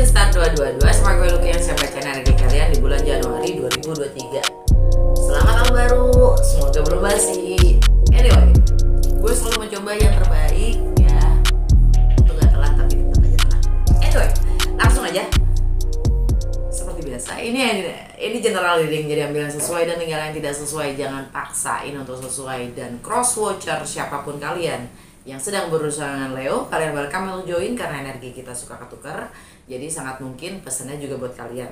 Rising Star 222. Sama gue Lucky yang saya baca energi kalian di bulan Januari 2023. Selamat tahun baru, semoga belum basi. Anyway, gue selalu mencoba yang terbaik ya, untuk gak telat tapi tetap aja telat. Anyway, langsung aja. Seperti biasa, ini general reading, jadi ambil yang sesuai dan tinggal yang tidak sesuai. Jangan paksain untuk sesuai. Dan cross watcher siapapun kalian yang sedang berurusan dengan Leo, kalian welcome untuk join karena energi kita suka ketukar. Jadi sangat mungkin pesannya juga buat kalian.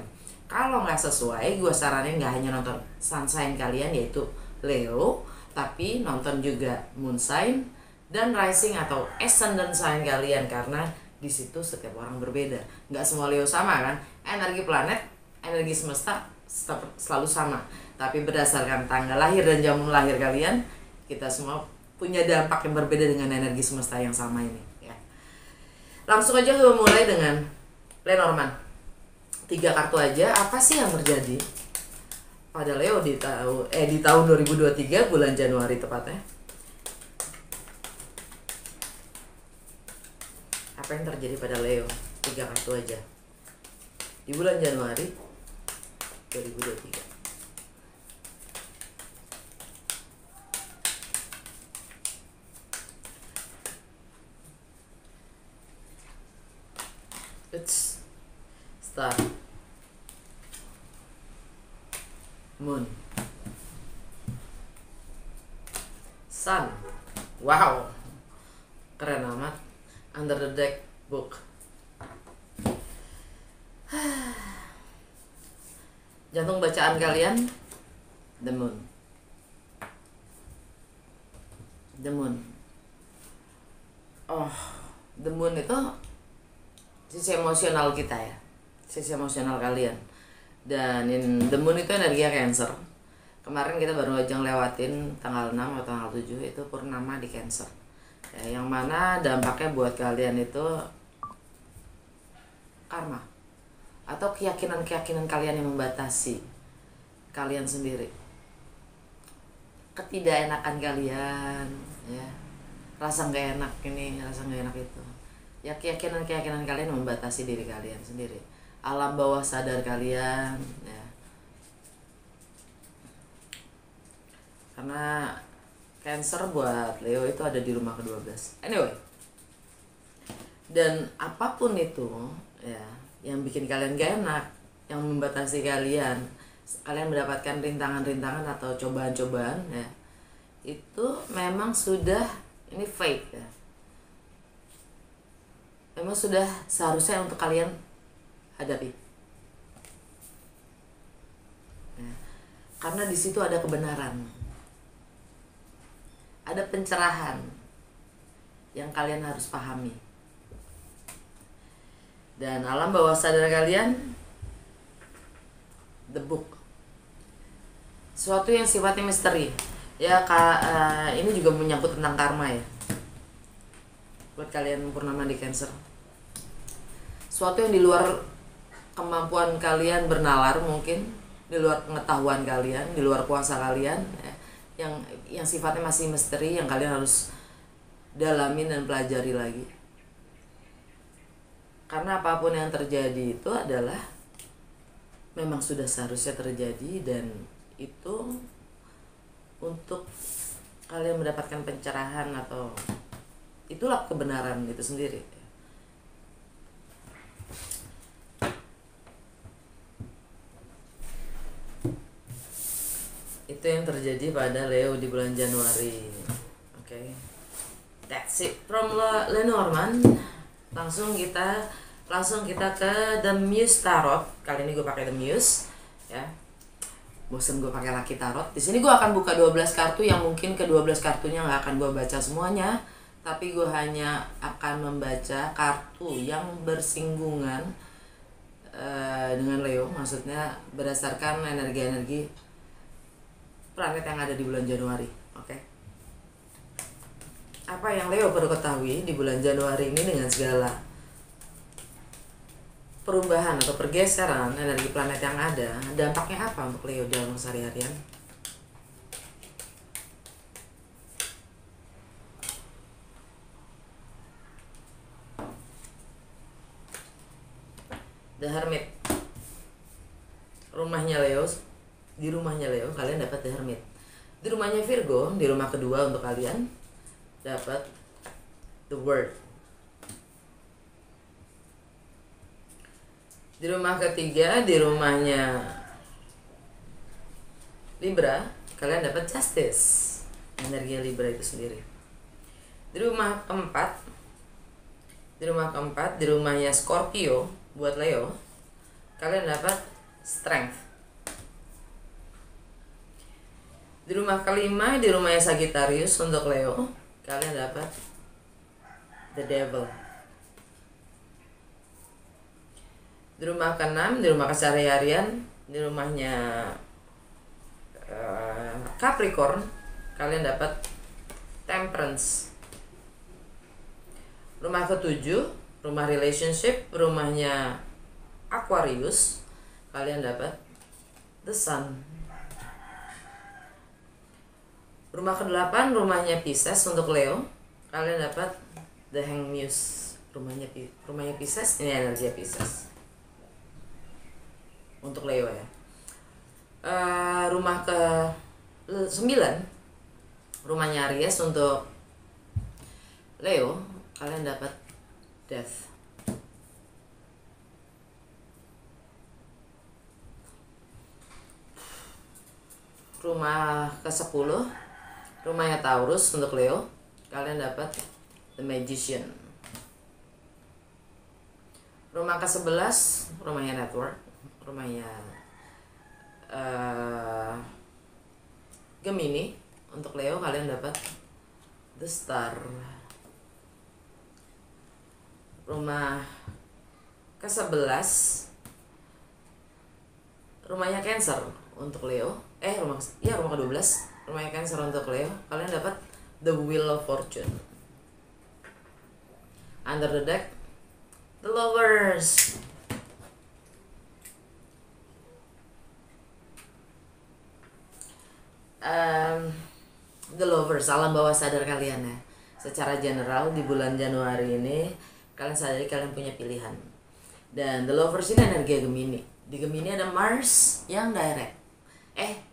Kalau nggak sesuai, gue saranin nggak hanya nonton sun sign kalian yaitu Leo, tapi nonton juga moon sign dan rising atau ascendant sign kalian, karena di situ setiap orang berbeda. Nggak semua Leo sama kan? Energi planet, energi semesta selalu sama. Tapi berdasarkan tanggal lahir dan jam lahir kalian, kita semua punya dampak yang berbeda dengan energi semesta yang sama ini ya. Langsung aja gue mulai dengan Lenormand. 3 kartu aja. Apa sih yang terjadi pada Leo di tahun 2023 bulan Januari tepatnya? Apa yang terjadi pada Leo? 3 kartu aja di bulan Januari 2023. It's Star, Moon, Sun. Wow, keren amat. Under the deck book. Jantung bacaan kalian, The Moon. The Moon. Oh, The Moon itu sisi emosional kita ya, sisi emosional kalian. Dan The Moon itu energinya Cancer. Kemarin kita baru aja ngelewatin tanggal 6 atau tanggal 7 itu purnama di Cancer ya, yang mana dampaknya buat kalian itu karma atau keyakinan-keyakinan kalian yang membatasi kalian sendiri, ketidakenakan kalian ya, rasa gak enak ini, rasa gak enak itu ya, keyakinan-keyakinan kalian membatasi diri kalian sendiri, alam bawah sadar kalian ya. Karena Cancer buat Leo itu ada di rumah ke-12. Anyway, dan apapun itu ya yang bikin kalian gak enak, yang membatasi kalian mendapatkan rintangan-rintangan atau cobaan-cobaan ya, itu memang sudah ini fate ya, memang sudah seharusnya untuk kalian hadapi ya. Karena di situ ada kebenaran, ada pencerahan yang kalian harus pahami. Dan alam bawah sadar kalian, the book, sesuatu yang sifatnya misteri ya. Ini juga menyangkut tentang karma ya, buat kalian purnama di Cancer. Suatu yang di luar kemampuan kalian bernalar, mungkin di luar pengetahuan kalian, di luar kuasa kalian ya, yang sifatnya masih misteri, yang kalian harus dalamin dan pelajari lagi. Karena apapun yang terjadi itu adalah memang sudah seharusnya terjadi, dan itu untuk kalian mendapatkan pencerahan atau itulah kebenaran itu sendiri. Itu yang terjadi pada Leo di bulan Januari. Oke. That's it from Lenormand. Langsung kita ke The Muse Tarot. Kali ini gue pakai The Muse ya. Bosen gue pakai Lucky Tarot. Di sini gue akan buka 12 kartu yang mungkin ke-12 kartunya nggak akan gue baca semuanya, tapi gue hanya akan membaca kartu yang bersinggungan dengan Leo, maksudnya berdasarkan energi-energi planet yang ada di bulan Januari. Oke. Apa yang Leo perlu ketahui di bulan Januari ini dengan segala perubahan atau pergeseran energi planet yang ada, dampaknya apa untuk Leo dalam sehari-harian? The Hermit. Rumahnya Leo, di rumahnya Leo kalian dapat The Hermit. Di rumahnya Virgo, di rumah kedua untuk kalian dapat The World. Di rumah ketiga, di rumahnya Libra, kalian dapat Justice. Energi Libra itu sendiri. Di rumah keempat, di rumahnya Scorpio buat Leo, kalian dapat Strength. Di rumah kelima, di rumahnya Sagittarius untuk Leo, kalian dapat The Devil. Di rumah keenam, di rumah keseharian, di rumahnya Capricorn, kalian dapat Temperance. Rumah ketujuh, rumah relationship, rumahnya Aquarius, kalian dapat The Sun. Rumah ke-8, rumahnya Pisces untuk Leo, kalian dapat The Hanged Muse. Rumahnya Pisces, ini energi Pisces untuk Leo ya. Rumah ke-9, rumahnya Aries untuk Leo, kalian dapat Death. Rumah ke-10, rumahnya Taurus untuk Leo, kalian dapat The Magician. Rumah ke-11, rumahnya Network, rumahnya Gemini untuk Leo, kalian dapat The Star. Rumah ke-11, rumahnya Cancer untuk Leo. Rumah ke-12, rumahnya Cancer untuk Leo, kalian dapat The Wheel of Fortune. Under the deck, The Lovers. The Lovers, alam bawah sadar kalian ya. Secara general di bulan Januari ini kalian sadari kalian punya pilihan. Dan The Lovers ini energi Gemini. Di Gemini ada Mars yang direct.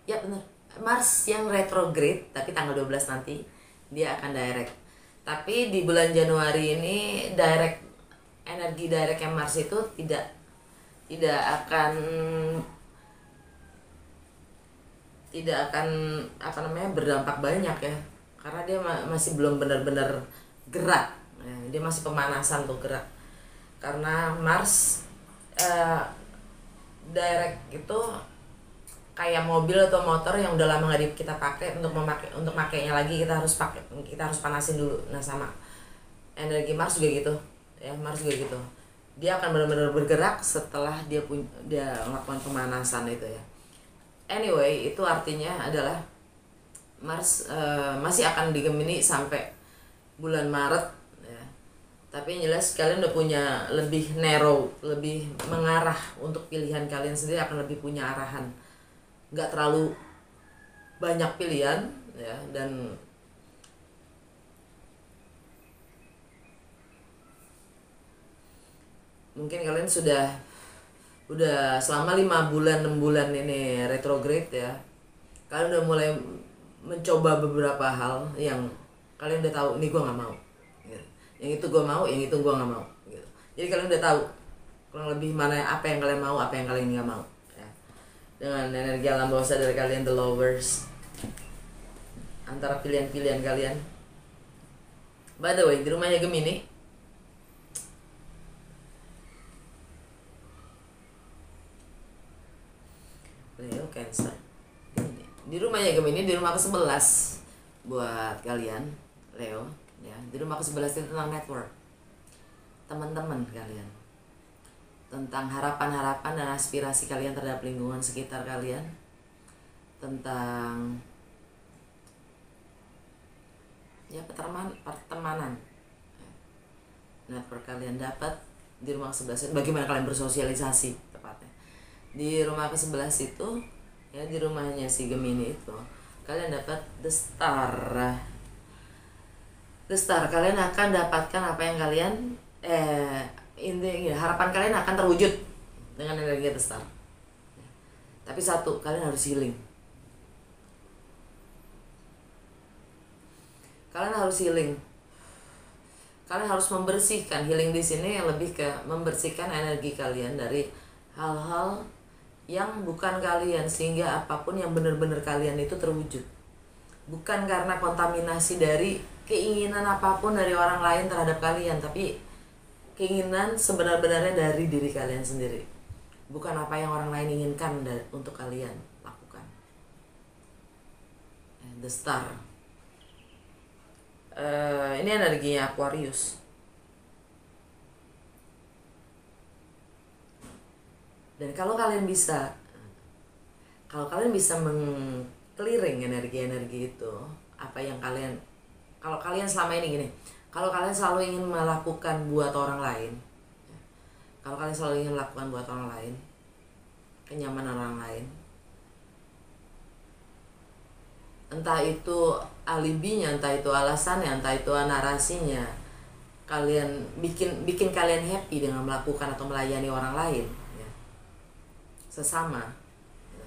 Ya bener, Mars yang retrograde, tapi tanggal 12 nanti dia akan direct. Tapi di bulan Januari ini energi direct yang Mars itu tidak akan berdampak banyak ya, karena dia masih belum benar-benar gerak. Dia masih pemanasan untuk gerak, karena Mars direct itu kayak mobil atau motor yang udah lama nggak kita pakai, untuk makainya lagi kita harus panasin dulu. Nah, sama energi Mars juga gitu ya. Mars juga gitu, dia akan benar-benar bergerak setelah dia melakukan pemanasan itu ya. Anyway, itu artinya adalah Mars masih akan di Gemini sampai bulan Maret ya. Tapi yang jelas kalian udah punya lebih narrow, lebih mengarah untuk pilihan kalian sendiri, akan lebih punya arahan. Nggak terlalu banyak pilihan ya, dan mungkin kalian udah selama 5 bulan 6 bulan ini retrograde ya, kalian udah mulai mencoba beberapa hal yang kalian udah tahu, nih gue nggak mau gitu. Yang itu gue mau, yang itu gue nggak mau gitu. Jadi kalian udah tahu kurang lebih mana apa yang kalian mau, apa yang kalian nggak mau. Dengan energi alam bawah sadar kalian, The Lovers, antara pilihan-pilihan kalian. By the way, di rumahnya Gemini, Leo, Cancer, di rumahnya Gemini, di rumah ke-11 buat kalian Leo ya. Di rumah ke-11 itu tentang network, teman-teman kalian, tentang harapan-harapan dan aspirasi kalian terhadap lingkungan sekitar kalian, tentang ya pertemanan. Network kalian dapat di rumah ke-11, bagaimana kalian bersosialisasi tepatnya. Di rumah ke-11 itu ya, di rumahnya si Gemini itu kalian dapat The Star. The Star, kalian akan dapatkan apa yang kalian harapan kalian akan terwujud dengan energi The Star. Tapi satu, kalian harus healing. Kalian harus healing. Kalian harus membersihkan. Healing di sini yang lebih ke membersihkan energi kalian dari hal-hal yang bukan kalian, sehingga apapun yang benar-benar kalian itu terwujud. Bukan karena kontaminasi dari keinginan apapun dari orang lain terhadap kalian, tapi keinginan sebenar-benarnya dari diri kalian sendiri. Bukan apa yang orang lain inginkan untuk kalian lakukan. The Star. Ini energinya Aquarius. Dan kalau kalian bisa meng-clearing energi-energi itu, apa yang kalian, kalau kalian selama ini gini, kalau kalian selalu ingin melakukan buat orang lain, kalau kalian selalu ingin melakukan buat orang lain, kenyamanan orang lain, entah itu alibinya, entah itu alasannya, entah itu narasinya, kalian bikin kalian happy dengan melakukan atau melayani orang lain, ya, sesama, ya.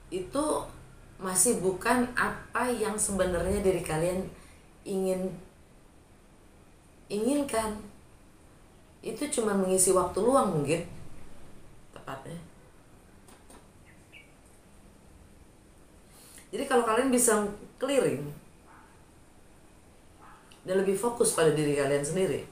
Itu masih bukan apa yang sebenarnya diri kalian inginkan. Itu cuma mengisi waktu luang mungkin, tepatnya. Jadi kalau kalian bisa clearing dan lebih fokus pada diri kalian sendiri,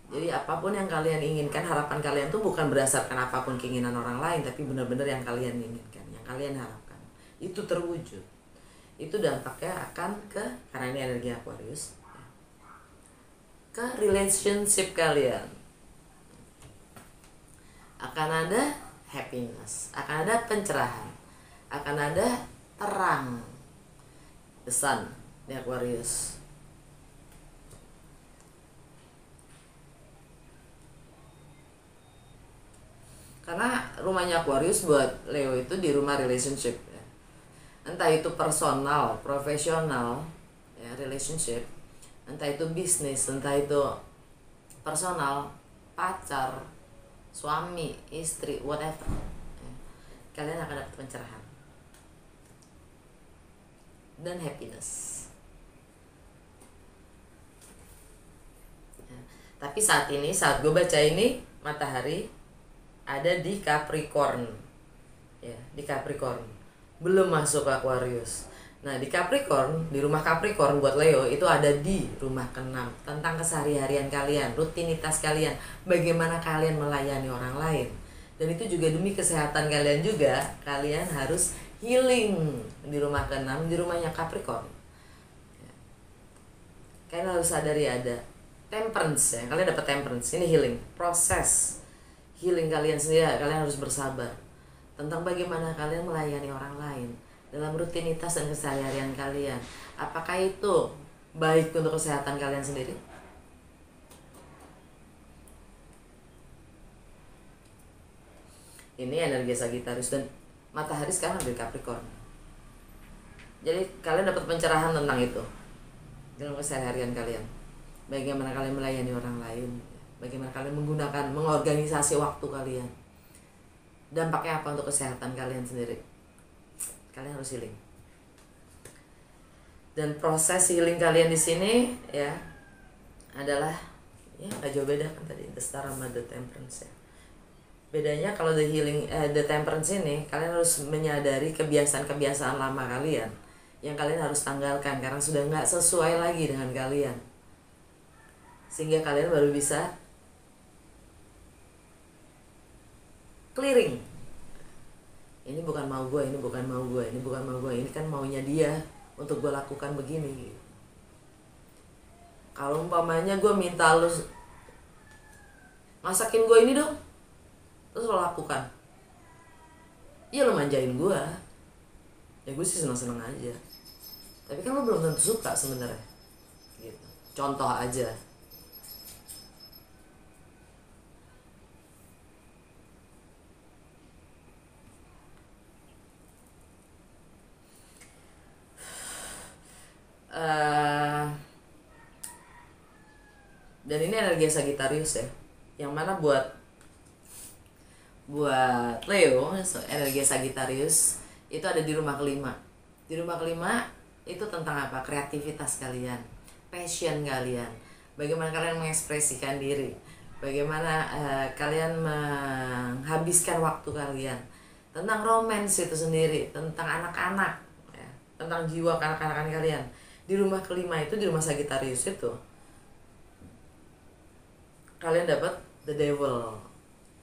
jadi apapun yang kalian inginkan, harapan kalian tuh bukan berdasarkan apapun keinginan orang lain, tapi benar-benar yang kalian inginkan, yang kalian harapkan, itu terwujud. Itu dampaknya akan karena ini energi Aquarius, ke relationship kalian. Akan ada happiness, akan ada pencerahan, akan ada terang. The Sun di Aquarius. Karena rumahnya Aquarius buat Leo itu di rumah relationship, ya. Entah itu personal, profesional, ya, relationship, entah itu bisnis, entah itu personal, pacar, suami, istri, whatever, ya. Kalian akan dapat pencerahan dan happiness, ya. Tapi saat gue baca ini, matahari ada di Capricorn, ya, di Capricorn, belum masuk Aquarius. Nah, di Capricorn, di rumah Capricorn buat Leo itu ada di rumah ke-6, tentang keseharian kalian, rutinitas kalian, bagaimana kalian melayani orang lain. Dan itu juga demi kesehatan kalian juga, kalian harus healing di rumah ke-6, di rumahnya Capricorn. Kalian harus sadari ada temperance, ya. Kalian dapat temperance, ini healing, proses healing kalian sendiri. Kalian harus bersabar tentang bagaimana kalian melayani orang lain dalam rutinitas dan keseharian kalian. Apakah itu baik untuk kesehatan kalian sendiri? Ini energi Sagittarius dan matahari sekarang di Capricorn. Jadi kalian dapat pencerahan tentang itu dalam keseharian kalian. Bagaimana kalian melayani orang lain, bagaimana kalian mengorganisasi waktu kalian. Dampaknya apa untuk kesehatan kalian sendiri? Kalian harus healing. Dan proses healing kalian di sini, ya, adalah, ya, nggak jauh beda kan tadi The Star sama The Temperance, ya. Bedanya kalau The Temperance ini, kalian harus menyadari kebiasaan-kebiasaan lama kalian yang kalian harus tanggalkan karena sudah nggak sesuai lagi dengan kalian, sehingga kalian baru bisa clearing. Ini bukan mau gue, ini bukan mau gue, ini bukan mau gue, ini kan maunya dia untuk gue lakukan begini. Kalau umpamanya gue minta lu masakin gue ini dong, terus lo lakukan, iya lo manjain gue, ya gue sih seneng-seneng aja. Tapi kan lo belum tentu suka sebenarnya. Gitu. Contoh aja. energi Sagittarius ya, yang mana buat Leo, energi Sagittarius itu ada di rumah kelima. Di rumah kelima itu tentang apa? Kreativitas kalian, passion kalian, bagaimana kalian mengekspresikan diri, bagaimana kalian menghabiskan waktu kalian, tentang romance itu sendiri, tentang anak-anak ya, tentang jiwa kanak-kanakan kalian. Di rumah kelima itu, di rumah Sagittarius itu, kalian dapat the devil,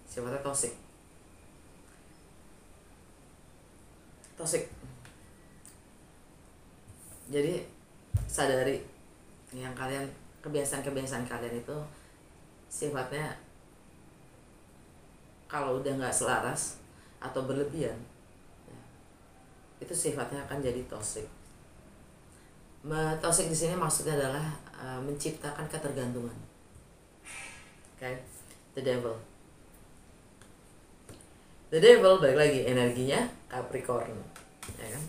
sifatnya toxic. Jadi sadari yang kalian, kebiasaan-kebiasaan kalian itu sifatnya kalau udah nggak selaras atau berlebihan ya, itu sifatnya akan jadi toxic. Toxic di sini maksudnya adalah menciptakan ketergantungan. Okay? The devil balik lagi energinya Capricorn, ya kan?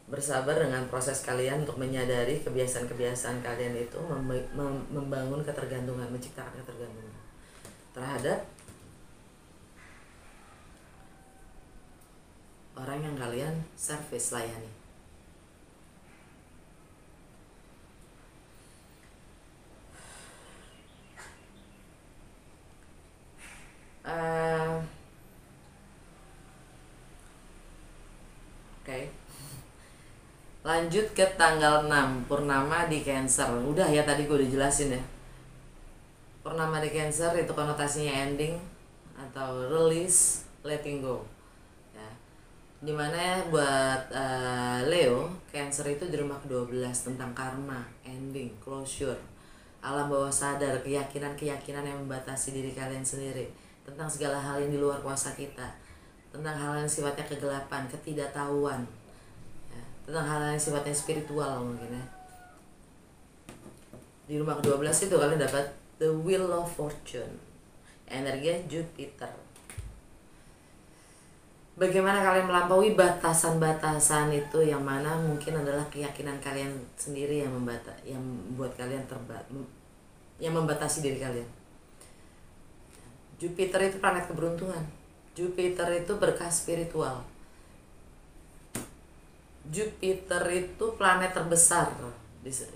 Bersabar dengan proses kalian untuk menyadari kebiasaan-kebiasaan kalian itu membangun ketergantungan, menciptakan ketergantungan terhadap orang yang kalian service, layani. Oke. Lanjut ke tanggal 6, purnama di Cancer. Udah ya, tadi gue udah jelasin ya. Purnama di Cancer itu konotasinya ending atau release, letting go. Ya. Dimana ya buat Leo, Cancer itu di rumah ke-12 tentang karma, ending, closure, alam bawah sadar, keyakinan-keyakinan yang membatasi diri kalian sendiri, tentang segala hal yang di luar kuasa kita, tentang hal yang sifatnya kegelapan, ketidaktahuan, ya, tentang hal yang sifatnya spiritual mungkin ya. Di rumah ke-12 itu kalian dapat the wheel of fortune, energinya Jupiter. Bagaimana kalian melampaui batasan-batasan itu yang mana mungkin adalah keyakinan kalian sendiri yang membuat kalian yang membatasi diri kalian. Jupiter itu planet keberuntungan. Jupiter itu berkah spiritual. Jupiter itu planet terbesar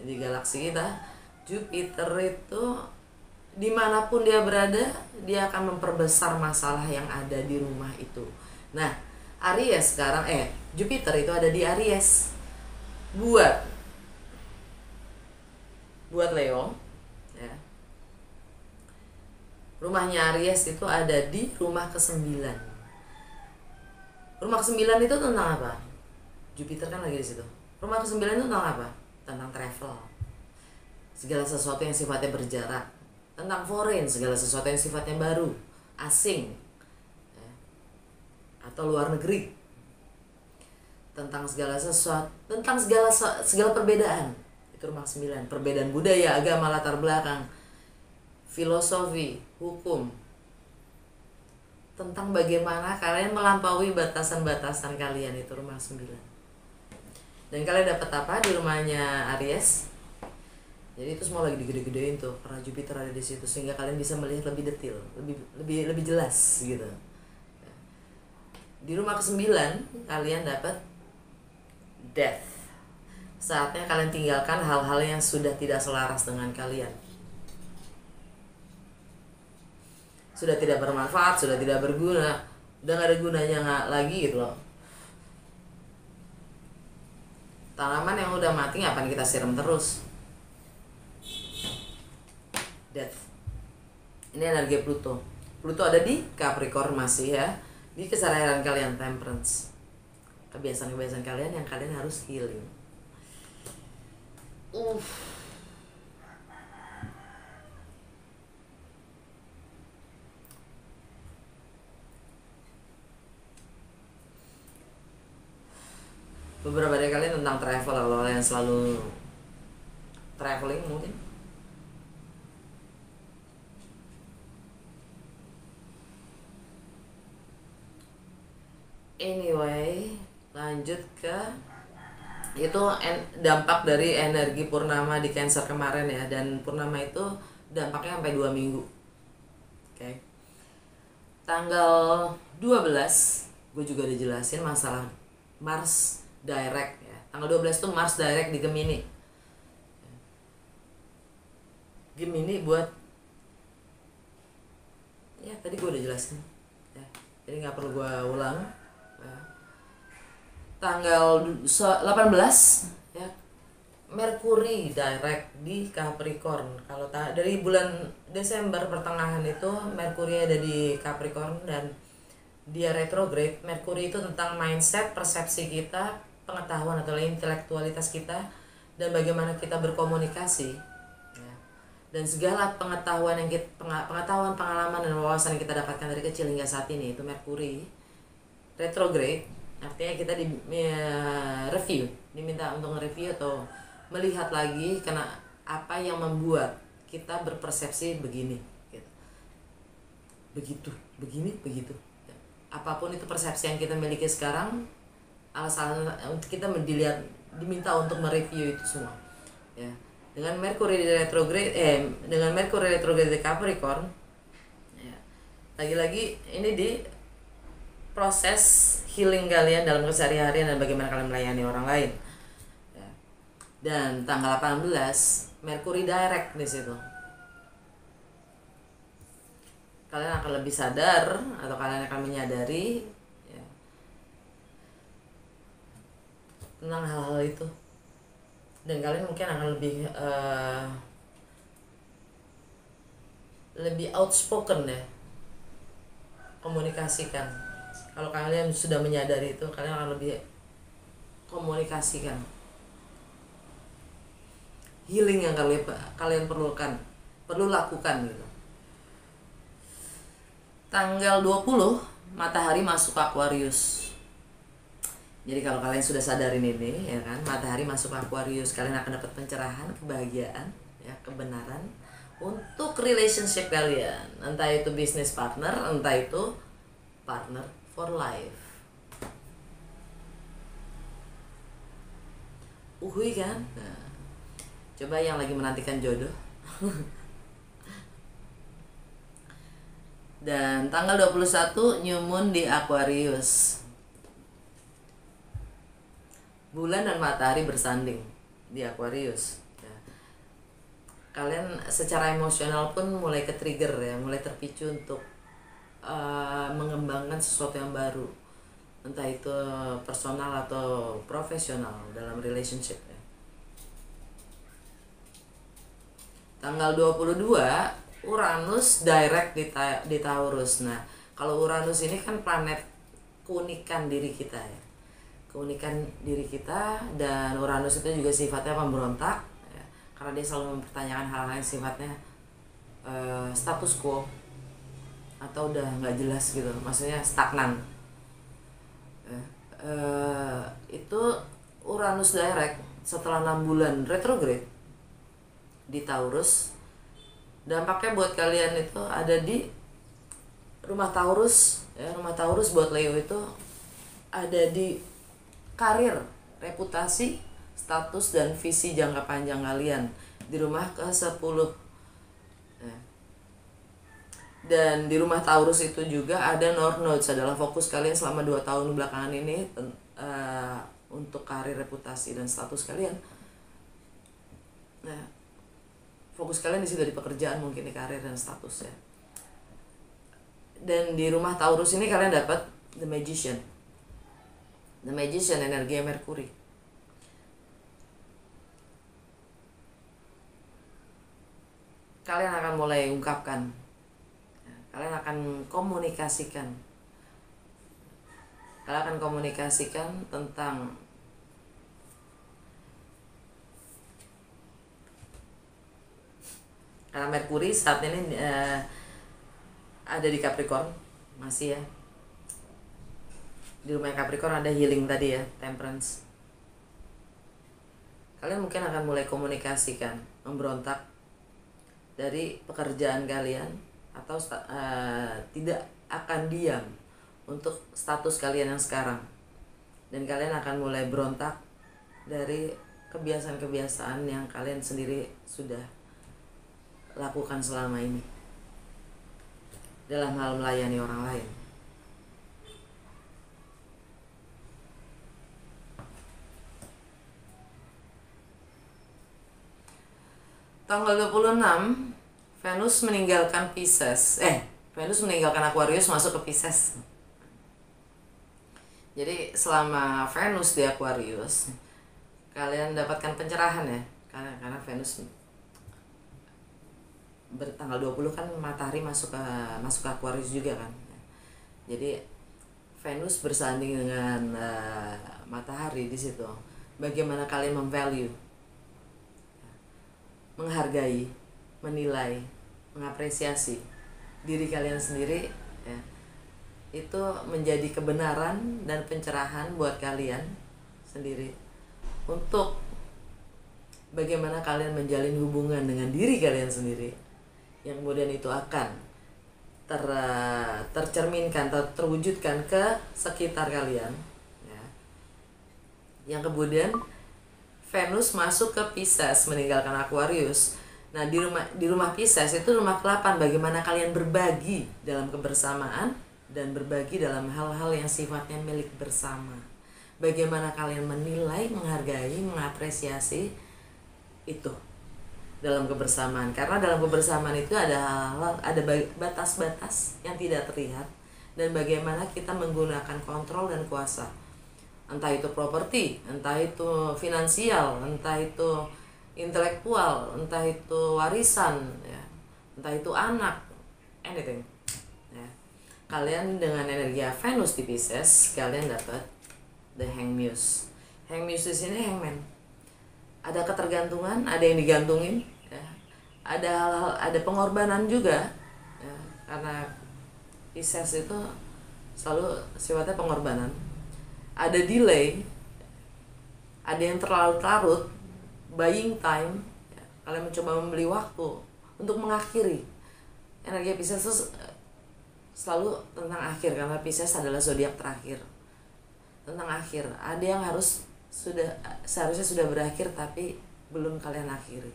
di galaksi kita. Jupiter itu dimanapun dia berada, dia akan memperbesar masalah yang ada di rumah itu. Nah, Aries sekarang, Jupiter itu ada di Aries. Buat Leo, ya. Rumahnya Aries itu ada di rumah ke-9. Rumah ke-9 itu tentang apa? Jupiter kan lagi di situ. Rumah ke-9 itu tentang apa? Tentang travel. Segala sesuatu yang sifatnya berjarak. Tentang foreign, segala sesuatu yang sifatnya baru, asing, ya, atau luar negeri. Tentang segala sesuatu, tentang segala perbedaan. Itu rumah ke-9. Perbedaan budaya, agama, latar belakang, filosofi, hukum, tentang bagaimana kalian melampaui batasan-batasan kalian, itu rumah 9. Dan kalian dapat apa di rumahnya Aries? Jadi itu semua lagi digede-gedein tuh karena Jupiter ada di situ, sehingga kalian bisa melihat lebih detail, lebih jelas gitu. Di rumah ke-9 kalian dapat death. Saatnya kalian tinggalkan hal-hal yang sudah tidak selaras dengan kalian. Sudah tidak bermanfaat, sudah tidak berguna, udah gak ada gunanya lagi gitu loh. Tanaman yang udah mati ngapain kita siram terus? Death. Ini energi Pluto. Pluto ada di Capricorn masih ya, di kesadaran kalian, temperance. Kebiasaan-kebiasaan kalian yang kalian harus healing. Beberapa dari kalian tentang travel, kalau kalian selalu traveling mungkin. Anyway, lanjut ke Itu dampak dari energi purnama di Cancer kemarin ya, dan purnama itu dampaknya sampai 2 minggu. Oke. Tanggal 12 gue juga udah jelasin masalah Mars direct ya. Tanggal 12 tuh Mars direct di Gemini. Gemini buat ya tadi gue udah jelasin ya, jadi nggak perlu gue ulang ya. Tanggal 18 ya, Merkuri direct di Capricorn. Kalau dari bulan Desember pertengahan itu Merkuri ada di Capricorn dan dia retrograde. Merkuri itu tentang mindset, persepsi kita, pengetahuan atau intelektualitas kita, dan bagaimana kita berkomunikasi ya. Dan segala pengetahuan pengalaman dan wawasan yang kita dapatkan dari kecil hingga saat ini itu Merkuri retrograde. Artinya kita review, diminta untuk nge-review atau melihat lagi karena apa yang membuat kita berpersepsi begini gitu. Begitu ya. Apapun itu persepsi yang kita miliki sekarang, alasan untuk kita diminta untuk mereview itu semua ya. Dengan Merkuri retrograde di Capricorn ya, lagi-lagi ini di proses healing kalian dalam keseharian dan bagaimana kalian melayani orang lain ya. Dan tanggal 18 Merkuri direct di situ, kalian akan lebih sadar atau kalian akan menyadari ya, tentang hal-hal itu, dan kalian mungkin akan lebih outspoken ya, komunikasikan. Kalau kalian sudah menyadari itu, kalian akan lebih komunikasikan. Healing yang kalian perlu lakukan gitu. Tanggal 20 matahari masuk Aquarius. Jadi kalau kalian sudah sadarin ini ya kan, matahari masuk Aquarius, kalian akan dapat pencerahan, kebahagiaan ya, kebenaran untuk relationship kalian. Entah itu business partner, entah itu partner for life. Uhui kan? Nah, coba yang lagi menantikan jodoh. Dan tanggal 21 New Moon di Aquarius. Bulan dan matahari bersanding di Aquarius ya. Kalian secara emosional pun mulai ke-trigger ya, mulai terpicu untuk mengembangkan sesuatu yang baru, entah itu personal atau profesional dalam relationship ya. Tanggal 22 Uranus direct di Taurus. Nah, kalau Uranus ini kan planet keunikan diri kita ya, keunikan diri kita, dan Uranus itu juga sifatnya pemberontak ya, karena dia selalu mempertanyakan hal-hal yang sifatnya status quo atau udah nggak jelas gitu, maksudnya stagnan. Itu Uranus direct setelah 6 bulan retrograde di Taurus. Dampaknya buat kalian itu ada di rumah Taurus ya. Rumah Taurus buat Leo itu ada di karir, reputasi, status, dan visi jangka panjang kalian di rumah ke-10 ya. Dan di rumah Taurus itu juga ada North Nodes, adalah fokus kalian selama 2 tahun belakangan ini untuk karir, reputasi, dan status kalian. Nah, fokus kalian di situ, di pekerjaan, mungkin di karir dan status ya. Dan di rumah Taurus ini kalian dapat The Magician. The Magician, energi Merkuri. Kalian akan mulai ungkapkan, kalian akan komunikasikan, tentang karena Merkuri saat ini ada di Capricorn masih ya. Di rumah Capricorn ada healing tadi ya, temperance. Kalian mungkin akan mulai komunikasikan, memberontak dari pekerjaan kalian, atau tidak akan diam untuk status kalian yang sekarang, dan kalian akan mulai berontak dari kebiasaan-kebiasaan yang kalian sendiri sudah lakukan selama ini dalam hal melayani orang lain. Tanggal 26 Venus meninggalkan Pisces. Venus meninggalkan Aquarius masuk ke Pisces. Jadi selama Venus di Aquarius, kalian dapatkan pencerahan ya. Karena Venus bertanggal 20 kan matahari masuk ke Aquarius juga kan. Jadi Venus bersanding dengan matahari di situ. Bagaimana kalian memvalue, menghargai, menilai, mengapresiasi diri kalian sendiri ya, itu menjadi kebenaran dan pencerahan buat kalian sendiri untuk bagaimana kalian menjalin hubungan dengan diri kalian sendiri, yang kemudian itu akan tercerminkan, terwujudkan ke sekitar kalian ya. Yang kemudian Venus masuk ke Pisces meninggalkan Aquarius. Nah, di rumah Pisces itu rumah ke-8, bagaimana kalian berbagi dalam kebersamaan dan berbagi dalam hal-hal yang sifatnya milik bersama. Bagaimana kalian menilai, menghargai, mengapresiasi itu dalam kebersamaan. Karena dalam kebersamaan itu ada batas-batas yang tidak terlihat, dan bagaimana kita menggunakan kontrol dan kuasa. Entah itu properti, entah itu finansial, entah itu intelektual, entah itu warisan, ya, entah itu anak, anything. Ya. Kalian dengan energi Venus di Pisces, kalian dapat the Hanged Muse. Hanged Muse di sini hangman. Ada ketergantungan, ada yang digantungin, ya. Ada pengorbanan juga, ya. Karena Pisces itu selalu sifatnya pengorbanan. Ada delay, ada yang terlarut-larut, buying time ya. Kalian mencoba membeli waktu untuk mengakhiri. Energi Pisces itu selalu tentang akhir, karena Pisces adalah zodiak terakhir, tentang akhir. Ada yang seharusnya sudah berakhir tapi belum kalian akhiri.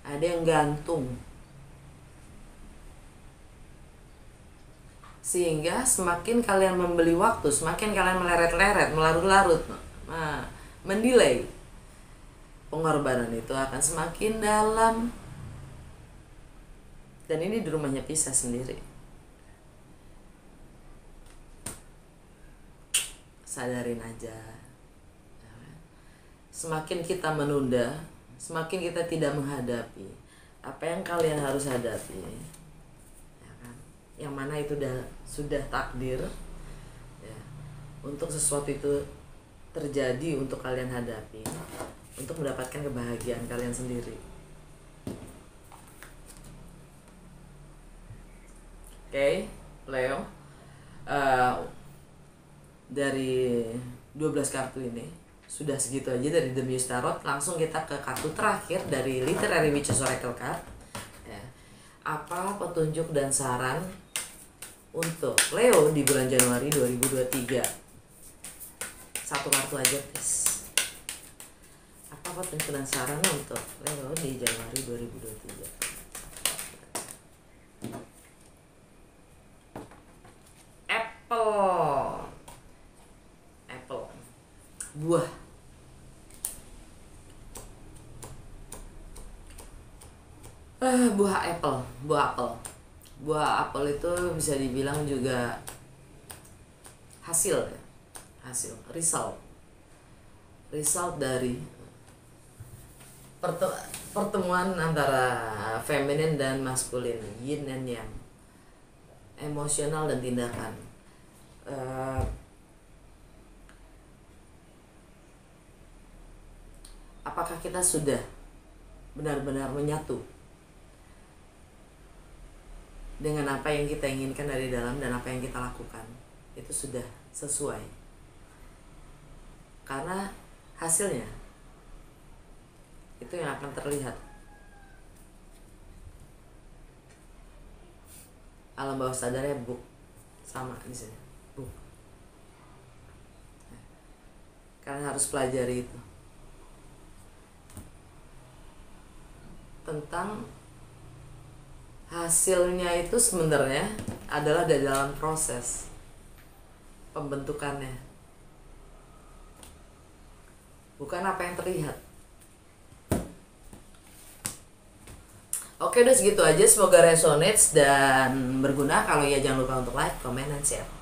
Ada yang gantung, sehingga semakin kalian membeli waktu, semakin kalian meleret-leret, melarut-larut, mendelay, pengorbanan itu akan semakin dalam. Dan ini di rumahnya Pisces sendiri. Sadarin aja. Semakin kita menunda, semakin kita tidak menghadapi apa yang kalian harus hadapi, yang mana itu sudah takdir ya, untuk sesuatu itu terjadi untuk kalian hadapi, untuk mendapatkan kebahagiaan kalian sendiri. Oke, Leo, dari 12 kartu ini sudah segitu aja dari The Muse Tarot. Langsung kita ke kartu terakhir dari Literary Witches Oracle Card ya. Apa petunjuk dan saran untuk Leo di bulan Januari 2023? Satu kartu aja please. Apa petunjuk dan saran untuk Leo di Januari 2023? Apple, buah. Buah apel itu bisa dibilang juga hasil result dari pertemuan antara feminin dan maskulin, yin dan yang, emosional dan tindakan. Apakah kita sudah benar-benar menyatu dengan apa yang kita inginkan dari dalam dan apa yang kita lakukan? Itu sudah sesuai, karena hasilnya itu yang akan terlihat. Alam bawah sadarnya sama di sini, Kalian harus pelajari itu. Tentang hasilnya itu sebenarnya adalah di dalam proses pembentukannya, bukan apa yang terlihat. Oke, udah segitu aja. Semoga resonates dan berguna. Kalau ya jangan lupa untuk like, comment, dan share.